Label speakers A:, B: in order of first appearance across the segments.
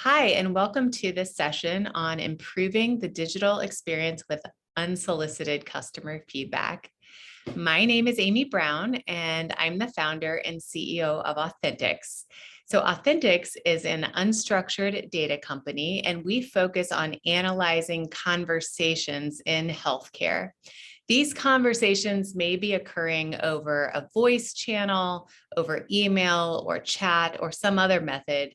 A: Hi, and welcome to this session on improving the digital experience with unsolicited customer feedback. My name is Amy Brown, and I'm the founder and CEO of Authenticx. So Authenticx is an unstructured data company, and we focus on analyzing conversations in healthcare. These conversations may be occurring over a voice channel, over email or chat, or some other method.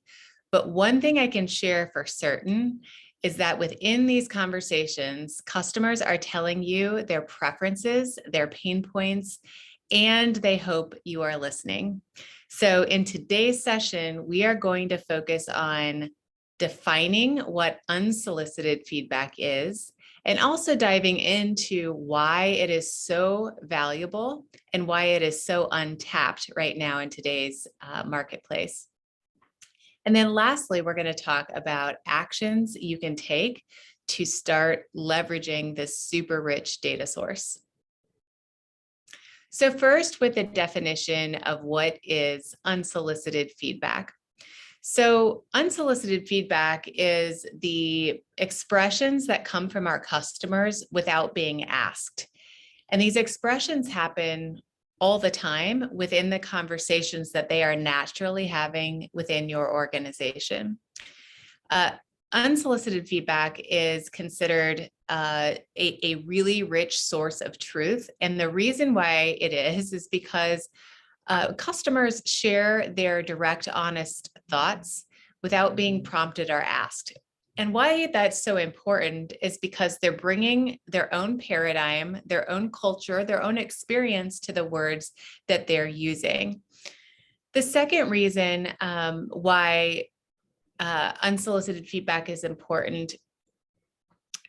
A: But one thing I can share for certain is that within these conversations, customers are telling you their preferences, their pain points, and they hope you are listening. So in today's session, we are going to focus on defining what unsolicited feedback is, and also diving into why it is so valuable and why it is so untapped right now in today's marketplace. And then lastly, we're going to talk about actions you can take to start leveraging this super rich data source. So first, with the definition of what is unsolicited feedback. So unsolicited feedback is the expressions that come from our customers without being asked. And these expressions happen all the time within the conversations that they are naturally having within your organization. Unsolicited feedback is considered a really rich source of truth. And the reason why it is because customers share their direct, honest thoughts without being prompted or asked. And why that's so important is because they're bringing their own paradigm, their own culture, their own experience to the words that they're using. The second reason why unsolicited feedback is important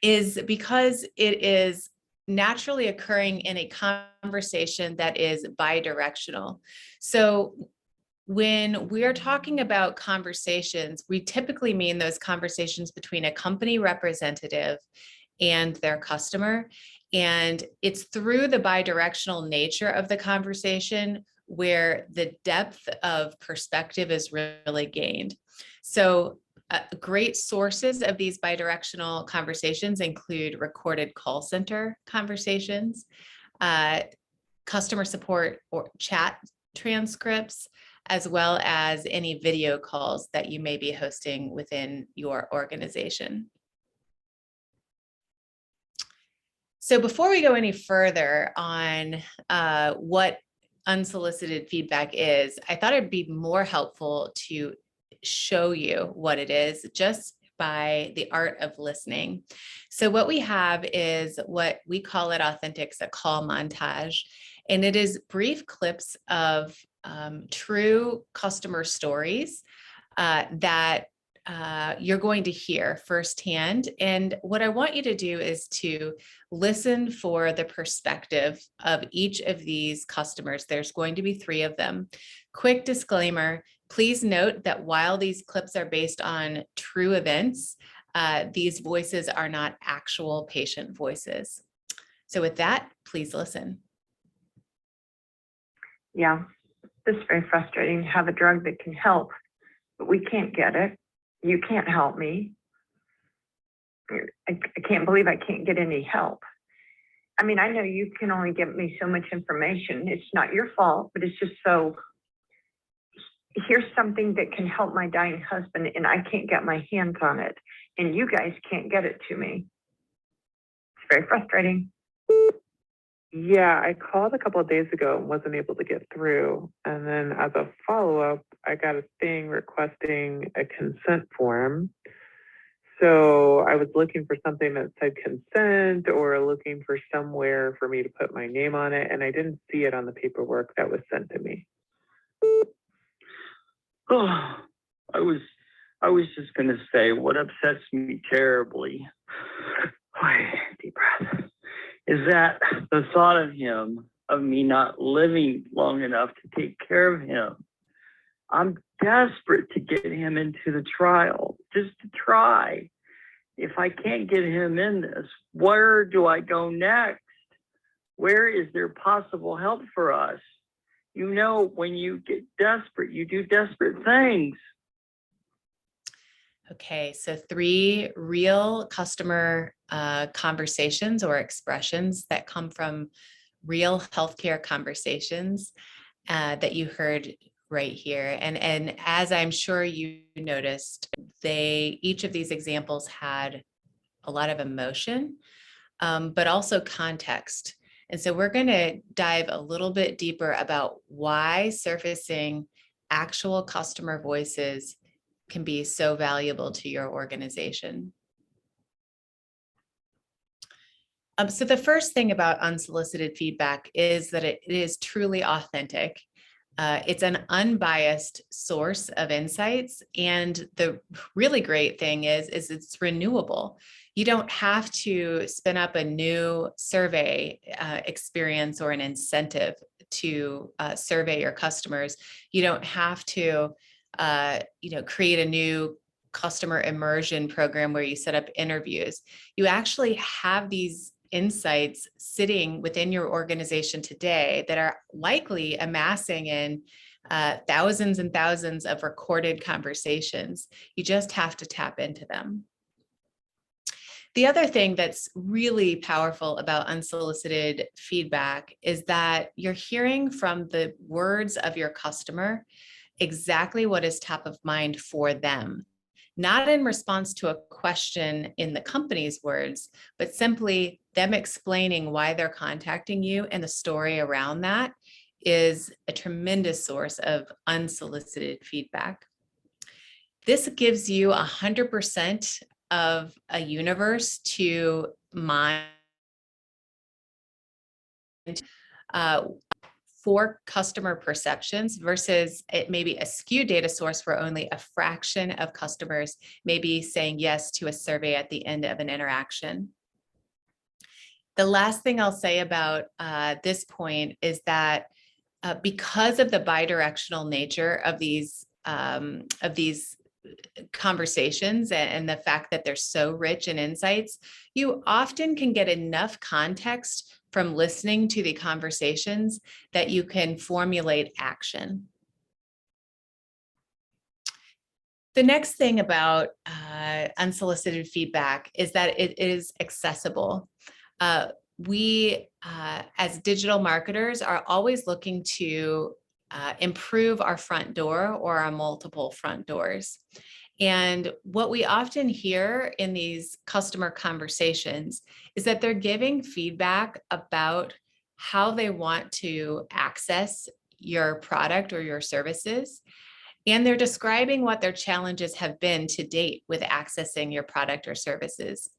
A: is because it is naturally occurring in a conversation that is bidirectional. So when we're talking about conversations, we typically mean those conversations between a company representative and their customer. And it's through the bidirectional nature of the conversation where the depth of perspective is really gained. So great sources of these bidirectional conversations include recorded call center conversations, customer support or chat transcripts, as well as any video calls that you may be hosting within your organization. So before we go any further on what unsolicited feedback is, I thought it'd be more helpful to show you what it is just by the art of listening. So what we have is what we call at Authenticx a call montage, and it is brief clips of true customer stories that you're going to hear firsthand. And what I want you to do is to listen for the perspective of each of these customers. There's going to be 3 of them. Quick disclaimer, please note that while these clips are based on true events, these voices are not actual patient voices. So with that, please listen.
B: Yeah, it's very frustrating to have a drug that can help, but we can't get it. You can't help me. I can't believe I can't get any help. I mean, I know you can only give me so much information. It's not your fault, but it's just so, here's something that can help my dying husband and I can't get my hands on it. And you guys can't get it to me. It's very frustrating.
C: Yeah, I called a couple of days ago and wasn't able to get through. And then as a follow-up, I got a thing requesting a consent form. So I was looking for something that said consent or looking for somewhere for me to put my name on it. And I didn't see it on the paperwork that was sent to me.
D: Oh, I was just going to say what upsets me terribly, deep breath, is that the thought of him, of me not living long enough to take care of him. I'm desperate to get him into the trial, just to try. If I can't get him in this, where do I go next? Where is there possible help for us? You know, when you get desperate, you do desperate things.
A: Okay, so 3 real customer conversations or expressions that come from real healthcare conversations that you heard right here. And as I'm sure you noticed, each of these examples had a lot of emotion, but also context. And so we're going to dive a little bit deeper about why surfacing actual customer voices can be so valuable to your organization. So the first thing about unsolicited feedback is that it is truly authentic. It's an unbiased source of insights. And the really great thing is it's renewable. You don't have to spin up a new survey experience or an incentive to survey your customers. You don't have to create a new customer immersion program where you set up interviews. You actually have these insights sitting within your organization today that are likely amassing in thousands and thousands of recorded conversations. You just have to tap into them. The other thing that's really powerful about unsolicited feedback is that you're hearing from the words of your customer exactly what is top of mind for them. Not in response to a question in the company's words, but simply them explaining why they're contacting you, and the story around that is a tremendous source of unsolicited feedback. This gives you 100% of a universe to mine for customer perceptions versus it may be a skewed data source where only a fraction of customers may be saying yes to a survey at the end of an interaction. The last thing I'll say about this point is that because of the bidirectional nature of these conversations and the fact that they're so rich in insights, you often can get enough context from listening to the conversations that you can formulate action. The next thing about unsolicited feedback is that it is accessible. We, as digital marketers, are always looking to improve our front door or our multiple front doors. And what we often hear in these customer conversations is that they're giving feedback about how they want to access your product or your services. And they're describing what their challenges have been to date with accessing your product or services.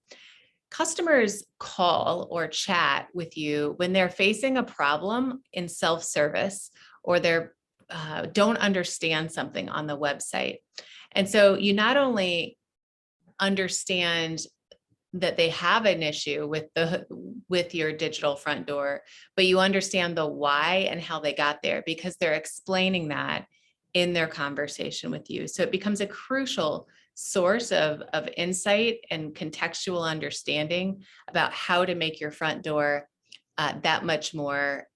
A: Customers call or chat with you when they're facing a problem in self-service or they're don't understand something on the website. And so you not only understand that they have an issue with your digital front door, but you understand the why and how they got there because they're explaining that in their conversation with you. So it becomes a crucial source of insight and contextual understanding about how to make your front door that much more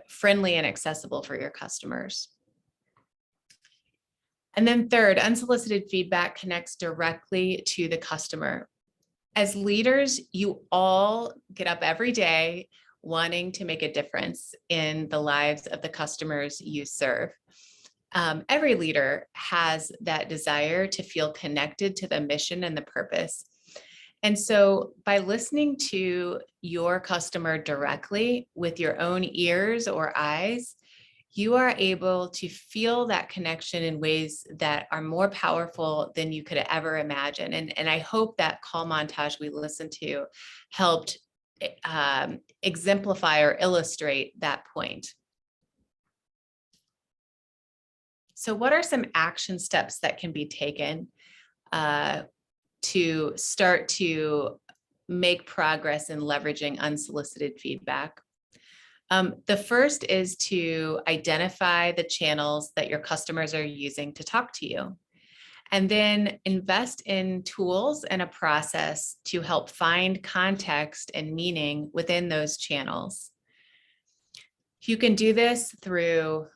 A: friendly and accessible for your customers. And then third, unsolicited feedback connects directly to the customer. As leaders, you all get up every day wanting to make a difference in the lives of the customers you serve. Every leader has that desire to feel connected to the mission and the purpose. And so by listening to your customer directly with your own ears or eyes, you are able to feel that connection in ways that are more powerful than you could ever imagine. And I hope that call montage we listened to helped exemplify or illustrate that point. So what are some action steps that can be taken to start to make progress in leveraging unsolicited feedback? The first is to identify the channels that your customers are using to talk to you, and then invest in tools and a process to help find context and meaning within those channels. You can do this through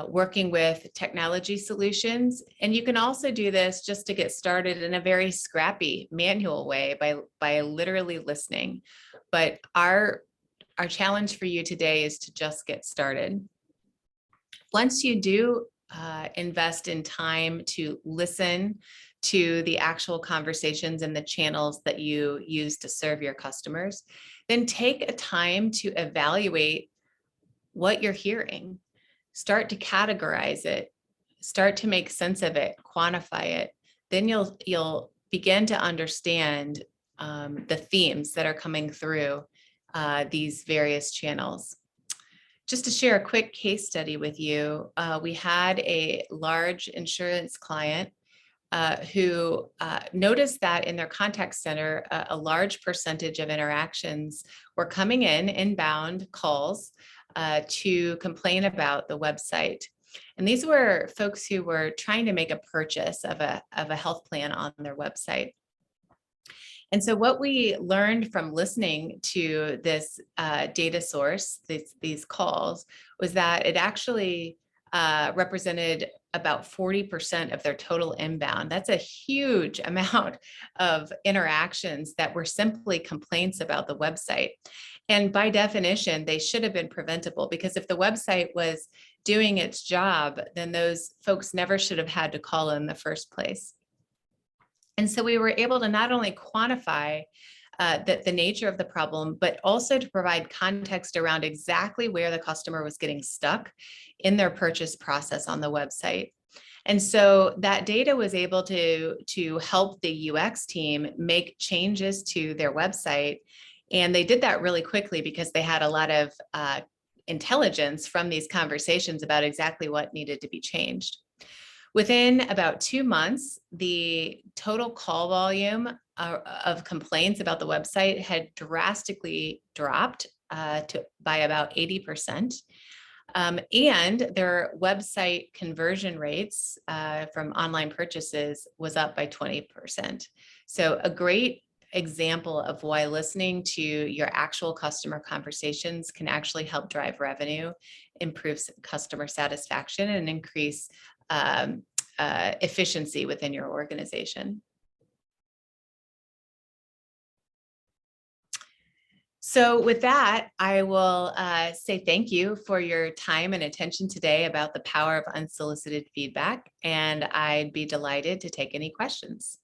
A: working with technology solutions. And you can also do this just to get started in a very scrappy manual way by literally listening. But our challenge for you today is to just get started. Once you do invest in time to listen to the actual conversations and the channels that you use to serve your customers, then take a time to evaluate what you're hearing. Start to categorize it, start to make sense of it, quantify it. Then you'll begin to understand the themes that are coming through these various channels. Just to share a quick case study with you, we had a large insurance client who noticed that in their contact center, a large percentage of interactions were coming in inbound calls to complain about the website. And these were folks who were trying to make a purchase of a health plan on their website. And so what we learned from listening to this data source, these calls, was that it actually represented about 40% of their total inbound. That's a huge amount of interactions that were simply complaints about the website. And by definition, they should have been preventable, because if the website was doing its job, then those folks never should have had to call in the first place. And so we were able to not only quantify the nature of the problem, but also to provide context around exactly where the customer was getting stuck in their purchase process on the website. And so that data was able to help the UX team make changes to their website. And they did that really quickly because they had a lot of intelligence from these conversations about exactly what needed to be changed. Within about 2 months, the total call volume of complaints about the website had drastically dropped by about 80%. And their website conversion rates from online purchases was up by 20%. So a great example of why listening to your actual customer conversations can actually help drive revenue, improve customer satisfaction, and increase efficiency within your organization. So with that, I will say thank you for your time and attention today about the power of unsolicited feedback, and I'd be delighted to take any questions.